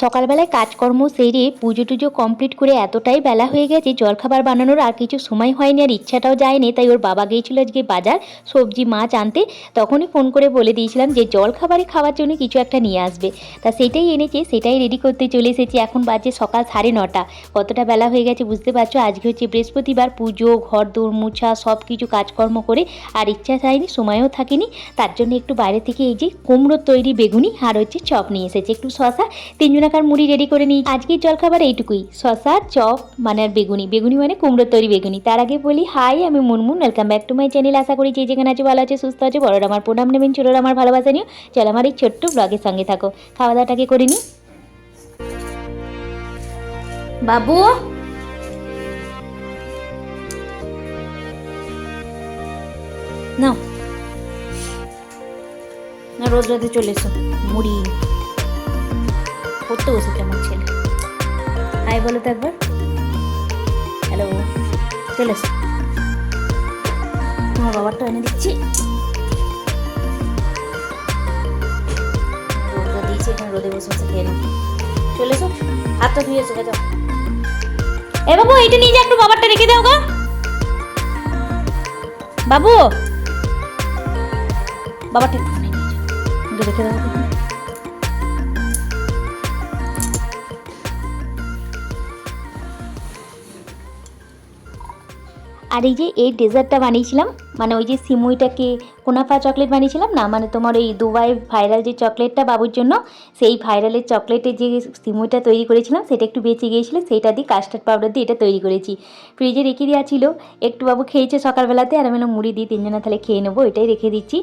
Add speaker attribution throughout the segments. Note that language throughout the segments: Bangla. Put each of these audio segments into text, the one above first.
Speaker 1: সকালবেলায় কাজকর্ম সেরে পুজো টুজো কমপ্লিট করে এতটাই বেলা হয়ে গেছে, জলখাবার বানানোর আর কিছু সময় হয়নি, আর ইচ্ছাটাও যায়নি। তাই ওর বাবা গিয়েছিল আজকে বাজার সবজি মাছ আনতে। তখনই ফোন করে বলে দিয়েছিলাম যে জলখাবারে খাওয়ার জন্য কিছু একটা নিয়ে আসবে। তা সেটাই এনেছে, সেটাই রেডি করতে চলে এসেছি। এখন বাজে সকাল 9:30। কতটা বেলা হয়ে গেছে বুঝতে পারছো। আজকে হচ্ছে বৃহস্পতিবার, পুজো ঘর দৌড় মুছা সব কিছু কাজকর্ম করে আর ইচ্ছা চায়নি, সময়ও থাকেনি। তার জন্য একটু বাইরে থেকে এই যে কুমড়োর তৈরি বেগুনি আর হচ্ছে চপ নিয়ে এসেছে, একটু শশা, 3 জনাকার মুড়ি রেডি করে নিই। আজকের জলখাবার এইটুকুই, শশা চপ মানে আর বেগুনি, বেগুনি মানে কুমড়োর তৈরি বেগুনি। তার আগে বলি হাই, আমি Munmun, welcome back to my channel. আশা করি যে যেখানে আছে ভালো আছে, সুস্থ আছে। বড়রা আমার প্রণাম নেবেন, ছোটরা আমার ভালোবাসা নিও। চল আমার এই ছোট্ট ব্লগের সঙ্গে থাকো। খাওয়া দাওয়াটাকে করে নিই। বাবু না না, রোজ রাতে চলে এসো। মুড়ি পড়তে বসেছে আমার ছেলে। হাই বলো তো একবার, হ্যালো। চলে এসো, তোমার বাবারটা এনে দিচ্ছি। রোদটা দিয়েছি, এখানে রোদে বসে বসে খেয়ে নাও। চলে এসো, হাতটা ধুয়ে এসো, যাও। এ বাবু, এইটা নিয়ে যা, একটু বাবারটা রেখে দাও গা। বাবু, বাবারটা একটু নিয়ে যা, রেখে দাও। আর এই যে এই ডেজার্টটা বানিয়েছিলাম, মানে ওই যে সিমুইটাকে কুনাফা চকলেট বানিয়েছিলাম না, মানে তোমার ওই দুবাই ভাইরাল যে চকলেটটা বাবুর জন্য, সেই ভাইরালের চকলেটের যে সিমুইটা তৈরি করেছিলাম সেটা একটু বেঁচে গিয়েছিলো, সেইটা দিয়ে কাস্টার্ড পাউডার দিয়ে এটা তৈরি করেছি। ফ্রিজে রেখে দেওয়া ছিল, একটু বাবু খেয়েছে সকালবেলাতে, আর আমি মুড়ি দিয়ে 3 জনা তাহলে খেয়ে নেবো, এটাই রেখে দিচ্ছি।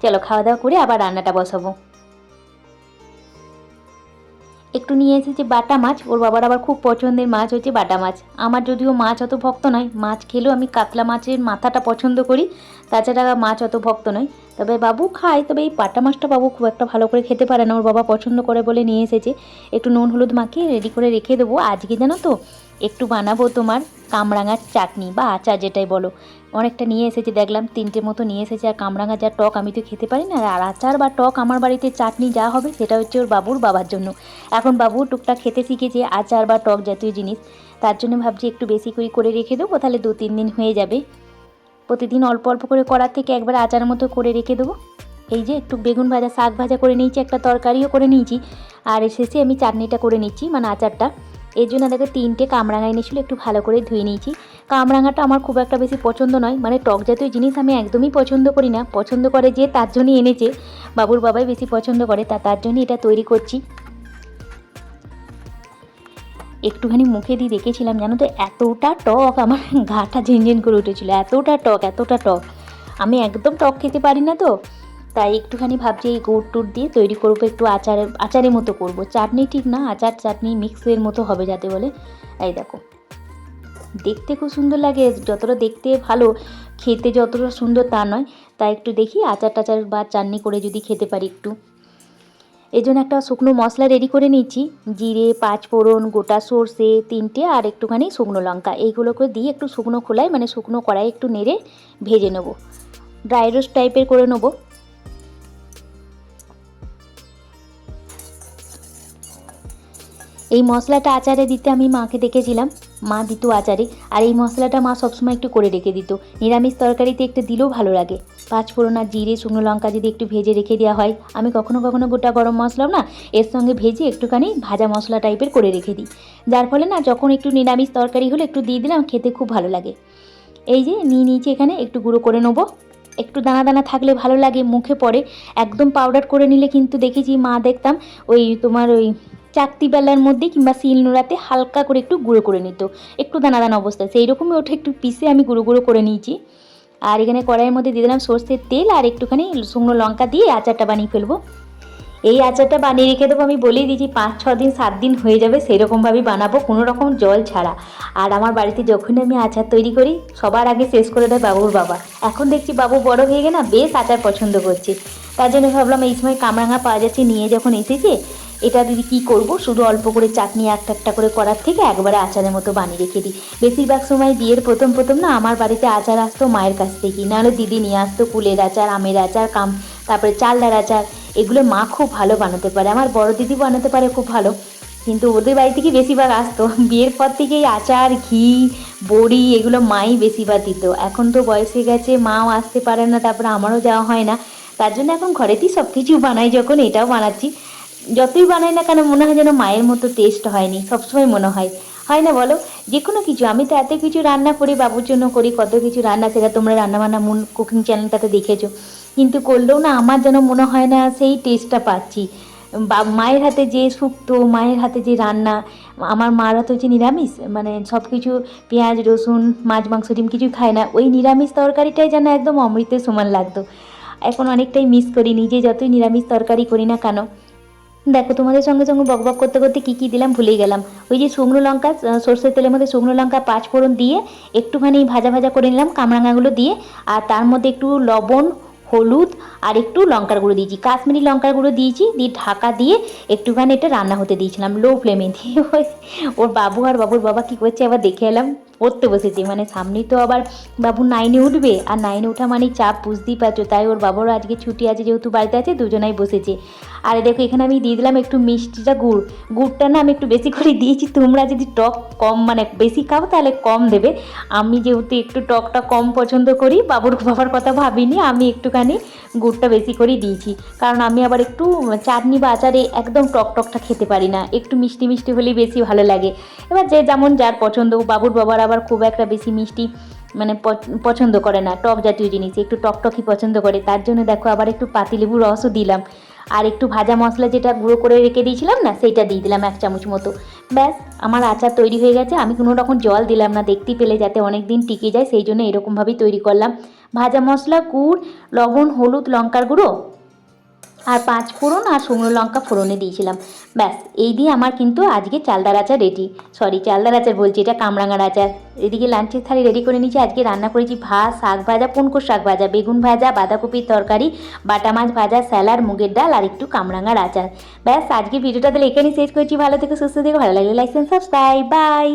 Speaker 1: চলো খাওয়া দাওয়া করে আবার রান্নাটা বসাবো। একটু নিয়ে এসেছি বাটা মাছ, ওর বাবার আবার খুব পছন্দের মাছ হচ্ছে বাটা মাছ। আমার যদিও মাছ অত ভক্ত নয়, মাছ খেলেও আমি কাতলা মাছের মাথাটা পছন্দ করি, তাছাড়া মাছ অত ভক্ত নয়। তবে বাবু খায়, তবে এই বাটা মাছটা বাবু খুব একটা ভালো করে খেতে পারে না, ওর বাবা পছন্দ করে বলে নিয়ে এসেছে। একটু নুন হলুদ মাখিয়ে রেডি করে রেখে দেবো। আজকে জানো তো একটু বানাবো তোমার কামরাঙার চাটনি বা আচার যেটাই বলো। অনেকটা নিয়ে এসেছে, দেখলাম 3টে মতো নিয়ে এসেছে। আর কামরাঙা যা টক, আমি তো খেতে পারি না, আর আচার বা টক আমার বাড়িতে চাটনি যা হবে সেটা হচ্ছে ওর বাবুর বাবার জন্য। এখন বাবু টুকটাক খেতে শিখেছে আচার বা টক জাতীয় জিনিস, তার জন্য ভাবছি একটু বেশি করে রেখে দেবো, তাহলে 2-3 দিন হয়ে যাবে। প্রতিদিন অল্প অল্প করে করার থেকে একবার আচার মতো করে রেখে দেবো। এই যে একটু বেগুন ভাজা শাক ভাজা করে নিয়েছি, একটা তরকারিও করে নিয়েছি, আর শেষে আমি চাটনিটা করে নিচ্ছি মানে আচারটা। এর জন্য দেখো 3টে কামরাঙা এনেছিল, একটু ভালো করে ধুয়ে নিয়েছি। কামরাঙাটা আমার খুব একটা বেশি পছন্দ নয়, মানে টক জাতীয় জিনিস আমি একদমই পছন্দ করি না, পছন্দ করে যে তার জন্যই এনেছে, বাবুর বাবাই বেশি পছন্দ করে, তার জন্যই এটা তৈরি করছি। একটুখানি মুখে দিয়ে দেখেছিলাম, জানো তো এতটা টক, আমার গাটা ঝিনঝিন করে উঠেছিল, এতটা টক এতটা টক। আমি একদম টক খেতে পারি না, তো তাই একটুখানি ভাবছি এই গুড় টুড় দিয়ে তৈরি করবো, একটু আচারের মতো করব। চাটনি ঠিক না, আচার চাটনি মিক্সের মতো হবে যাতে বলে। এই দেখো, দেখতে খুব সুন্দর লাগে, যতটা দেখতে ভালো খেতে যতটা সুন্দর তা নয়। তাই একটু দেখি আচার টাচার বা চাটনি করে যদি খেতে পারি একটু। এই জন্য একটা শুকনো মশলা রেডি করে নিচ্ছি, জিরে 5 ফোড়ন, গোটা সর্ষে 3টে, আর একটুখানি শুকনো লঙ্কা, এইগুলোকে দিয়ে একটু শুকনো খোলায় মানে শুকনো কড়াই একটু নেড়ে ভেজে নেবো, ড্রাই রোস্ট টাইপের করে নেবো। এই মশলাটা আচারে দিতে আমি মাকে দেখেছিলাম, মা দিত আচারে, আর এই মশলাটা মা সবসময় একটু করে রেখে দিত, নিরামিষ তরকারিতে একটু দিলেও ভালো লাগে। 5 ফোড়ন আর জিরে শুকনো লঙ্কা যদি একটু ভেজে রেখে দেওয়া হয়, আমি কখনো কখনো গোটা গরম মশলাও না এর সঙ্গে ভেজে একটুখানি ভাজা মশলা টাইপের করে রেখে দিই, যার ফলে না যখন একটু নিরামিষ তরকারি হলে একটু দিয়ে দিলাম, খেতে খুব ভালো লাগে। এই যে নিয়ে নিয়েছি, এখানে একটু গুঁড়ো করে নেবো, একটু দানা দানা থাকলে ভালো লাগে, মুখে পড়ে। একদম পাউডার করে নিলে কিন্তু দেখেছি মা দেখতাম ওই তোমার ওই চাকতি বেলার মধ্যে কিংবা শিল নোড়াতে হালকা করে একটু গুঁড়ো করে নিত, একটু দানা দানা অবস্থায়, সেই রকমই ওটা একটু পিষে আমি গুঁড়ো গুঁড়ো করে নিয়েছি। আর এখানে কড়াইয়ের মধ্যে দিয়ে দিলাম সর্ষের তেল, আর একটুখানি শুকনো লঙ্কা দিয়ে আচারটা বানিয়ে ফেলবো। এই আচারটা বানিয়ে রেখে দেবো, আমি বলেই দিয়েছি 5-6 দিন 7 দিন হয়ে যাবে, সেরকমভাবেই বানাবো, কোনো রকম জল ছাড়া। আর আমার বাড়িতে যখন আমি আচার তৈরি করি সবার আগে শেষ করে দেয় বাবুর বাবা। এখন দেখছি বাবু বড় হয়ে গেলে না বেশ আচার পছন্দ করছে, তার জন্য ভাবলাম এই সময় কামরাঙা পাওয়া যাচ্ছে, নিয়ে যখন এসেছে এটা দিদি কী করবো, শুধু অল্প করে চাটনি একটা একটা করে করার থেকে একবারে আচারের মতো বানিয়ে রেখে দিই। বেশিরভাগ সময় বিয়ের প্রথম না আমার বাড়িতে আচার আসতো মায়ের কাছ থেকেই, নাহলে দিদি নিয়ে আসতো কুলের আচার, আমের আচার, তারপরে চালডার আচার, এগুলো মা খুব ভালো বানাতে পারে, আমার বড় দিদি বানাতে পারে খুব ভালো। কিন্তু ওদের বাড়ি থেকে বেশিরভাগ আসতো। বিয়ের পর থেকেই আচার, ঘি, বড়ি এগুলো মাই বেশিরভাগ দিত। এখন তো বয়স হয়ে গেছে, মাও আসতে পারে না, তারপরে আমারও যাওয়া হয় না। তার জন্য এখন ঘরেতেই সব কিছু বানাই, যখন এটাও বানাচ্ছি। যতই বানাই না কেন মনে হয় যেন মায়ের মতো টেস্ট হয়নি, সবসময় মনে হয়। হয় না বলো? যে কোনো কিছু, আমি তো এত কিছু রান্না করি, বাবুর জন্য করি, কত কিছু রান্না, সেটা তোমরা রান্নাবান্না মুন কুকিং চ্যানেলটাতে দেখেছো। কিন্তু করলেও না আমার যেন মনে হয় না সেই টেস্টটা পাচ্ছি। বা মায়ের হাতে যে শুক্তো, মায়ের হাতে যে রান্না, আমার মারা তো হচ্ছে নিরামিষ, মানে সব কিছু পেঁয়াজ রসুন মাছ মাংস ডিম কিছু খায় না, ওই নিরামিষ তরকারিটাই যেন একদম অমৃতের সমান লাগতো। এখন অনেকটাই মিস করি, নিজে যতই নিরামিষ তরকারি করি না কেন। দেখো তোমাদের সঙ্গে সঙ্গে বকবক করতে করতে কী কী দিলাম ভুলেই গেলাম। ওই যে শুকনো লঙ্কা, সর্ষের তেলের মধ্যে শুকনো লঙ্কা পাঁচ ফোড়ন দিয়ে একটুখানি ভাজা ভাজা করে নিলাম কামরাঙাগুলো দিয়ে। আর তার মধ্যে একটু লবণ, হলুদ আর একটু লঙ্কার গুঁড়ো দিয়েছি, কাশ্মীরি লঙ্কার গুঁড়ো দিয়েছি, দিয়ে ঢাকা দিয়ে একটুখানি এটা রান্না হতে দিয়েছিলাম লো ফ্লেমে দিয়ে। ওর বাবু আর বাবুর বাবা কী করছে আবার দেখে এলাম, পড়তে বসেছে, মানে সামনেই তো আবার বাবু 9-এ উঠবে, আর 9-এ ওঠা মানেই চাপ, বুঝতেই পারছো। তাই ওর বাবারও আজকে ছুটি আছে, যেহেতু বাড়িতে আছে, দুজনাই বসেছে। আর দেখো এখানে আমি দিয়ে দিলাম একটু মিষ্টিটা, গুড়টা না আমি একটু বেশি করে দিয়েছি। তোমরা যদি টক কম মানে বেশি খাও তাহলে কম দেবে। আমি যেহেতু একটু টকটা কম পছন্দ করি, বাবার কথা ভাবিনি, আমি একটুখানি গুড়টা বেশি করেই দিয়েছি। কারণ আমি আবার একটু চাটনি বা আচারে একদম টকটা খেতে পারি না, একটু মিষ্টি মিষ্টি হলেই বেশি ভালো লাগে। এবার যে যেমন যার পছন্দ, বাবুর বাবার আবার খুব একটা বেশি মিষ্টি মানে পছন্দ করে না, টক জাতীয় জিনিস একটু টকটকই পছন্দ করে। তার জন্য দেখো আবার একটু পাতিলেবুর রসও দিলাম। আর একটু ভাজা মশলা যেটা গুঁড়ো করে রেখে দিয়েছিলাম না, সেইটা দিয়ে দিলাম 1 চামচ মতো। ব্যাস, আমার আচার তৈরি হয়ে গেছে। আমি কোনো রকম জল দিলাম না, দেখতেই পেলে, যাতে অনেক দিন টিকে যায়, সেই জন্য এরকমভাবেই তৈরি করলাম। ভাজা মশলা, গুড়, লবণ, হলুদ, লঙ্কার গুঁড়ো আর 5 ফোড়ন আর শুকনো লঙ্কা ফোড়নে দিয়েছিলাম। ব্যাস, এই দিয়ে আমার কিন্তু আজকে চালদার আচার রেডি। সরি, চালদার আচার বলছি, এটা কামরাঙার আচার। এদিকে লাঞ্চের থালি রেডি করে নিয়েছি। আজকে রান্না করেছি ভাত, শাক ভাজা, পুনকো শাক ভাজা, বেগুন ভাজা, বাঁধাকপির তরকারি, বাটা মাছ ভাজা, স্যালাড, মুগের ডাল আর একটু কামরাঙার আচার। ব্যাস, আজকে ভিডিওটা তাহলে এখানেই শেষ করছি। ভালো থেকো, সুস্থ থেকো, ভালো লাগলে লাইক এন্ড সাবস্ক্রাইব। বাই।